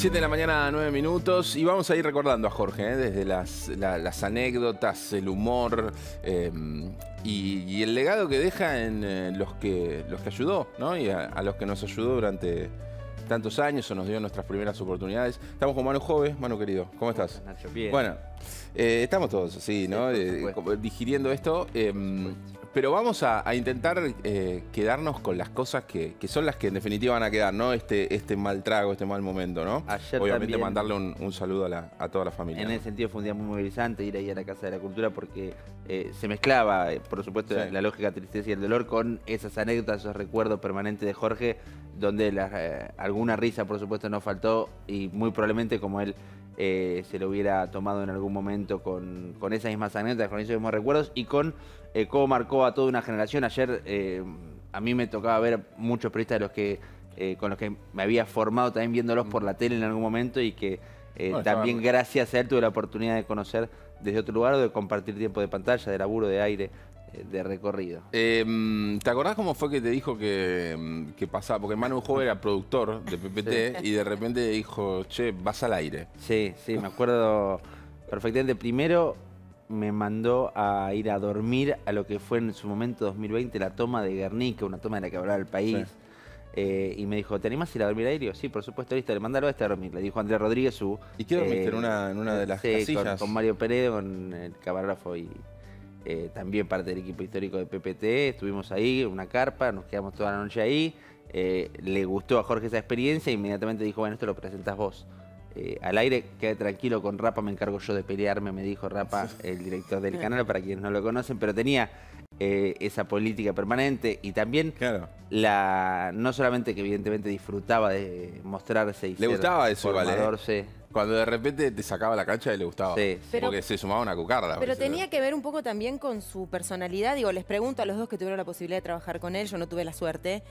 7 de la mañana, 9 minutos, y vamos a ir recordando a Jorge, desde las anécdotas, el humor y el legado que deja en los que ayudó, ¿no? Y a los que nos ayudó durante tantos años o nos dio nuestras primeras oportunidades. Estamos con Manu Jove. Manu, querido, ¿cómo estás? Nacho, bien. Bueno, estamos todos así, ¿no? Digiriendo esto. Pero vamos a intentar quedarnos con las cosas que son las que en definitiva van a quedar, ¿no? Este mal trago, este mal momento, ¿no? Ayer obviamente también, mandarle un saludo a toda la familia. En ¿no? ese sentido fue un día muy movilizante ir ahí a la Casa de la Cultura porque se mezclaba, por supuesto, Sí. la lógica tristeza y el dolor con esas anécdotas, esos recuerdos permanentes de Jorge, donde alguna risa, por supuesto, no faltó y muy probablemente como él se lo hubiera tomado en algún momento con esas mismas anécdotas, con esos mismos recuerdos y con cómo marcó a toda una generación. Ayer a mí me tocaba ver muchos periodistas de los que, con los que me había formado también viéndolos por la tele en algún momento y que también gracias a él tuve la oportunidad de conocer desde otro lugar o de compartir tiempo de pantalla, de laburo, de aire, de recorrido. ¿Te acordás cómo fue que te dijo que pasaba? Porque Manu Jove era productor de PPT y de repente dijo, che, vas al aire. Sí, sí, me acuerdo perfectamente. Primero me mandó a ir a dormir a lo que fue en su momento 2020 la toma de Guernica, una toma de la que hablaba el país. Sí. Y me dijo, ¿te animás a ir a dormir ahí? Digo, sí, por supuesto, listo, le mandalo a este a dormir. Le dijo Andrés Rodríguez, su... ¿Y qué dormiste en una de las casillas? Con Mario Peredo, con el camarógrafo y también parte del equipo histórico de PPT. Estuvimos ahí, en una carpa, nos quedamos toda la noche ahí. Le gustó a Jorge esa experiencia e inmediatamente dijo, bueno, esto lo presentás vos. Al aire, quedé tranquilo, con Rapa me encargo yo de pelearme, me dijo Rapa, el director del canal, para quienes no lo conocen, pero tenía esa política permanente y también claro. No solamente que evidentemente disfrutaba de mostrarse y le gustaba eso, formador, ¿vale? Cuando de repente te sacaba la cancha y le gustaba. Sí, porque se sumaba una cucarda. Pero tenía que ver un poco también con su personalidad. Digo, les pregunto a los dos que tuvieron la posibilidad de trabajar con él, yo no tuve la suerte.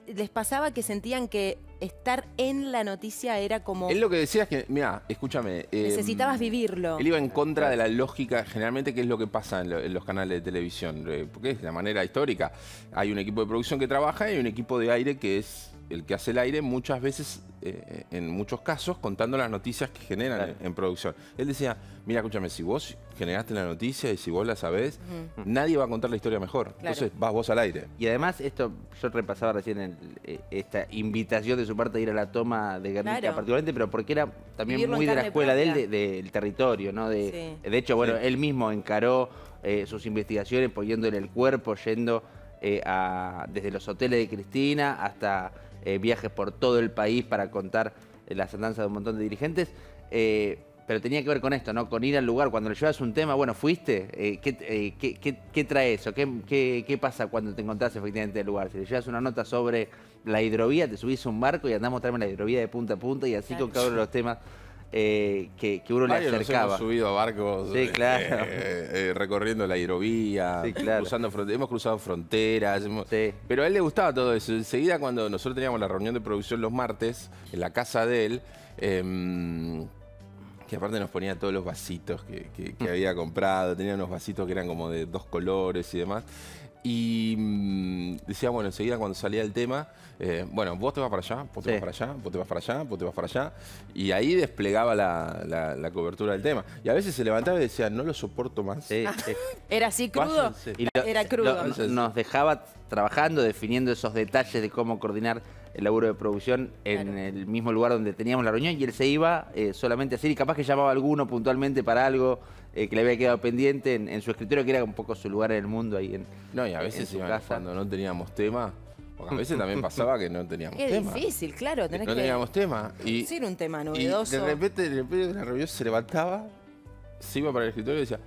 ¿Les pasaba que sentían que estar en la noticia era como... Él lo que decía es que, mira, escúchame... necesitabas vivirlo. Él iba en contra de la lógica, generalmente, que es lo que pasa en los canales de televisión. Porque es la manera histórica. Hay un equipo de producción que trabaja y hay un equipo de aire que es el que hace el aire muchas veces, en muchos casos, contando las noticias que generan en producción. Él decía, mira, escúchame, si vos generaste la noticia y si vos la sabés, nadie va a contar la historia mejor. Claro. Entonces vas vos al aire. Y además, esto yo repasaba recién esta invitación de su parte de ir a la toma de Guernica, particularmente, pero porque era también vivirlo muy de la escuela propia. de él, del territorio, ¿no? De hecho, bueno, él mismo encaró sus investigaciones poniéndole el cuerpo, yendo desde los hoteles de Cristina hasta viajes por todo el país para contar las andanzas de un montón de dirigentes. Pero tenía que ver con esto, ¿no? Con ir al lugar. Cuando le llevas un tema, bueno, ¿fuiste? ¿Qué trae eso? ¿Qué pasa cuando te encontrás efectivamente en el lugar? Si le llevas una nota sobre la hidrovía, te subís a un barco y andás a mostrarme la hidrovía de punta a punta y así con cada uno de los temas que uno le acercaba. Nos hemos subido a barcos, sí, claro. Recorriendo la hidrovía, sí, claro. hemos cruzado fronteras. Pero a él le gustaba todo eso. Enseguida, cuando nosotros teníamos la reunión de producción los martes, en la casa de él, que aparte nos ponía todos los vasitos que había comprado, tenía unos vasitos que eran como de 2 colores y demás. Y decía, bueno, enseguida cuando salía el tema, bueno, vos te vas para allá, vos te vas para allá, vos te vas para allá, vos te vas para allá. Y ahí desplegaba la cobertura del tema. Y a veces se levantaba y decía, no lo soporto más. ¿Era así crudo? Era crudo. Nos dejaba trabajando, definiendo esos detalles de cómo coordinar el laburo de producción en el mismo lugar donde teníamos la reunión y él se iba solamente a hacer y capaz que llamaba a alguno puntualmente para algo que le había quedado pendiente en su escritorio, que era un poco su lugar en el mundo ahí No, y a veces cuando no teníamos tema, porque a veces también pasaba que no teníamos tema. Qué difícil, claro, no teníamos tema. Y sin un tema novedoso. Y de repente, en el medio de la reunión se levantaba, se iba para el escritorio y decía,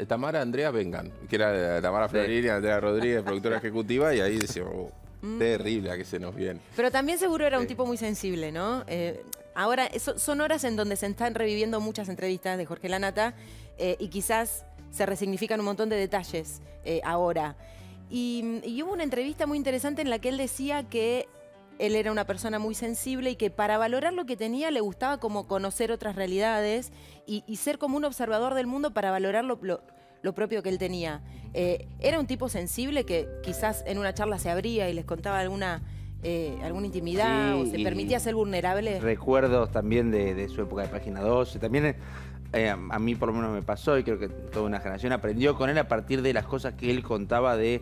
Tamara, Andrea, vengan. Que era Tamara Florini, Andrea Rodríguez, productora ejecutiva, y ahí decíamos, terrible a que se nos viene. Pero también seguro era un tipo muy sensible, ¿no? Ahora, son horas en donde se están reviviendo muchas entrevistas de Jorge Lanata y quizás se resignifican un montón de detalles ahora. Y hubo una entrevista muy interesante en la que él decía que él era una persona muy sensible y que para valorar lo que tenía le gustaba como conocer otras realidades y ser como un observador del mundo para valorar lo propio que él tenía. Era un tipo sensible que quizás en una charla se abría y les contaba alguna alguna intimidad o se permitía ser vulnerable? Recuerdos también de su época de Página 12. También a mí por lo menos me pasó, y creo que toda una generación aprendió con él a partir de las cosas que él contaba de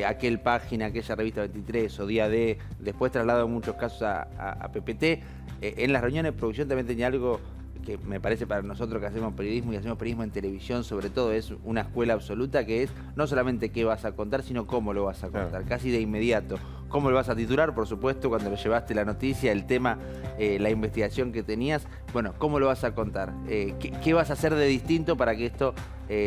aquel Página, aquella revista 23 o Día D, después trasladado en muchos casos a PPT. En las reuniones de producción también tenía algo que me parece para nosotros que hacemos periodismo y hacemos periodismo en televisión, sobre todo, es una escuela absoluta, que es no solamente qué vas a contar, sino cómo lo vas a contar, casi de inmediato. Cómo lo vas a titular, por supuesto, cuando lo llevaste la noticia, el tema, la investigación que tenías. Bueno, cómo lo vas a contar, qué vas a hacer de distinto para que esto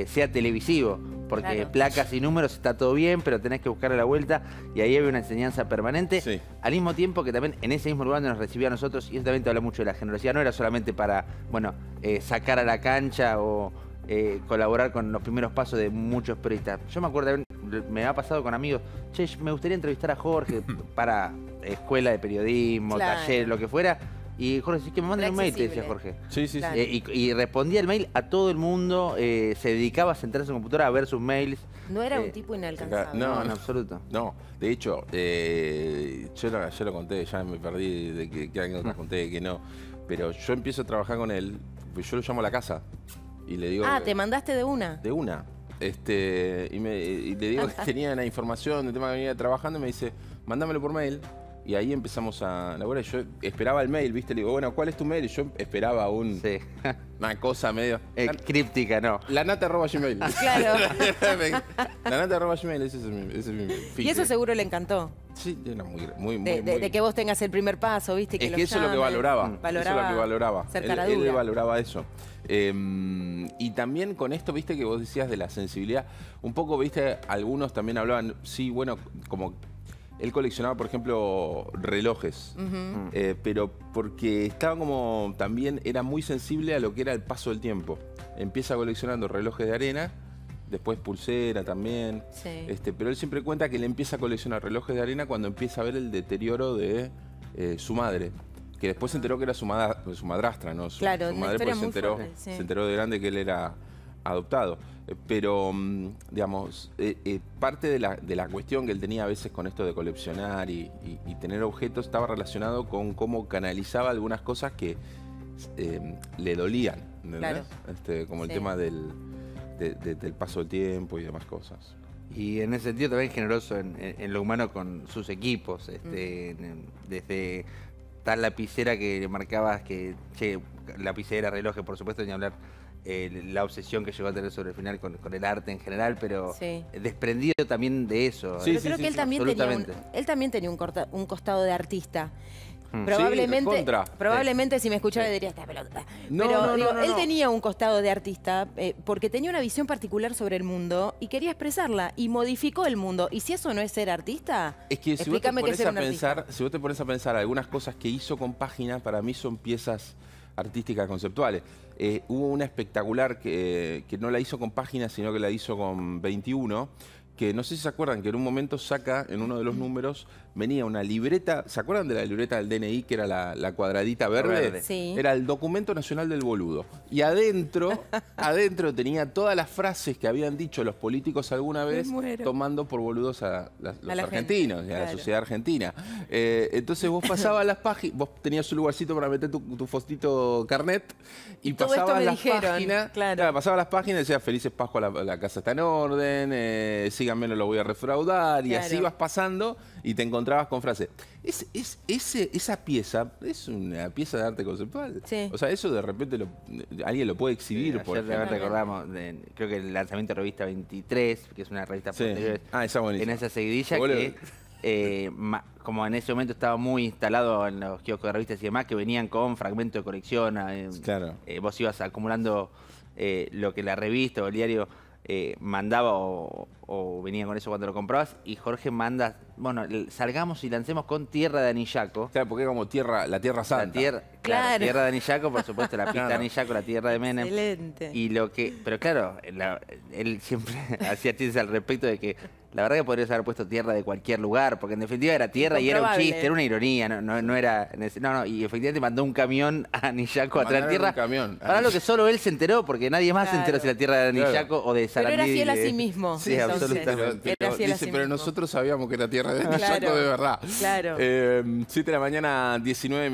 sea televisivo. Porque placas y números está todo bien, pero tenés que buscarle la vuelta, y ahí había una enseñanza permanente. Sí. Al mismo tiempo que también en ese mismo lugar donde nos recibía a nosotros, y eso también te habla mucho de la generosidad, no era solamente para, bueno, sacar a la cancha o colaborar con los primeros pasos de muchos periodistas. Yo me acuerdo, me ha pasado con amigos, che, me gustaría entrevistar a Jorge para escuela de periodismo, taller, lo que fuera. Y Jorge, sí, que me manden un mail, te decía Jorge. Sí, sí, claro. sí. Y respondía el mail a todo el mundo, se dedicaba a sentarse en su computadora a ver sus mails. No era un tipo inalcanzable. No, en absoluto. No, de hecho, yo lo conté, ya me perdí de que alguien te conté que no. Pero yo empiezo a trabajar con él, pues yo lo llamo a la casa y le digo... ¿te mandaste de una? De una. Y le digo que tenía la información del tema que venía trabajando, y me dice, mándamelo por mail. Y ahí empezamos a laburar. Yo esperaba el mail, ¿viste? Le digo, bueno, ¿cuál es tu mail? Y yo esperaba una cosa medio... críptica, ¿no? lanata@gmail. Claro. lanata@gmail, ese es mi mail. Y eso seguro le encantó. Sí, era muy... De que vos tengas el primer paso, ¿viste? Que es que eso es lo que valoraba. Eso es lo que valoraba. Ser cara dura. Él valoraba eso. Y también con esto, viste, que vos decías de la sensibilidad, un poco, viste, algunos también hablaban, sí, bueno, como... Él coleccionaba, por ejemplo, relojes, pero porque estaba como, también era muy sensible a lo que era el paso del tiempo. Empieza coleccionando relojes de arena, después pulsera también, pero él siempre cuenta que él empieza a coleccionar relojes de arena cuando empieza a ver el deterioro de su madre, que después se enteró que era su madrastra, ¿no? Su madre, pues se enteró de grande que él era adoptado. Pero, digamos, parte de la cuestión que él tenía a veces con esto de coleccionar y tener objetos estaba relacionado con cómo canalizaba algunas cosas que le dolían, ¿entendés? Claro. Como el tema del paso del tiempo y demás cosas. Y en ese sentido también generoso en lo humano con sus equipos, desde tal lapicera que le marcabas que, lapicera, relojes, por supuesto, ni hablar la obsesión que llegó a tener sobre el final con el arte en general, pero desprendido también de eso. Pero creo que él también tenía un costado de artista. Probablemente si me escuchara diría esta pelota. Él tenía un costado de artista porque tenía una visión particular sobre el mundo y quería expresarla y modificó el mundo. Y si eso no es ser artista, es que si vos te pones a pensar algunas cosas que hizo con Página, para mí son piezas artísticas conceptuales. Hubo una espectacular que no la hizo con Página, sino que la hizo con 21, que no sé si se acuerdan que en un momento saca, en uno de los números, venía una libreta, ¿se acuerdan de la libreta del DNI, que era la cuadradita verde? Sí. Era el Documento Nacional del Boludo. Y adentro tenía todas las frases que habían dicho los políticos alguna vez, tomando por boludos a los argentinos, a la sociedad argentina. Entonces vos pasabas las páginas, vos tenías un lugarcito para meter tu fostito carnet, y pasabas las páginas, pasabas las páginas y decías, felices Pascua, la casa está en orden, síganme, no lo voy a refraudar, y así vas pasando y te encontrabas con frases. Esa pieza es una pieza de arte conceptual. Sí. O sea, eso de repente alguien lo puede exhibir. Por ejemplo, recordamos, creo que el lanzamiento de Revista 23, que es una revista posterior, esa buenísima. en esa seguidilla que como en ese momento estaba muy instalado en los kioscos de revistas y demás, que venían con fragmentos de colección. Vos ibas acumulando lo que la revista o el diario mandaba o venía con eso cuando lo comprabas, y Jorge manda, bueno, salgamos y lancemos con Tierra de Anillaco. Claro, porque era como la Tierra Santa. Tierra de Anillaco, por supuesto, la pista de Anillaco, la tierra de Menem. Excelente. Pero claro, él siempre hacía chistes al respecto de que la verdad que podrías haber puesto tierra de cualquier lugar, porque en definitiva era tierra y era un chiste, era una ironía, no era... No, y efectivamente mandó un camión a Anillaco a traer tierra. Para lo que solo él se enteró, porque nadie más se enteró si la tierra de Anillaco o de Sarandí. Pero era fiel a sí mismo. Sí, Absolutamente. Era fiel a Dice, sí pero mismo. nosotros sabíamos que era tierra de Claro, Chaco de verdad. claro. 7 de la mañana, 19 minutos.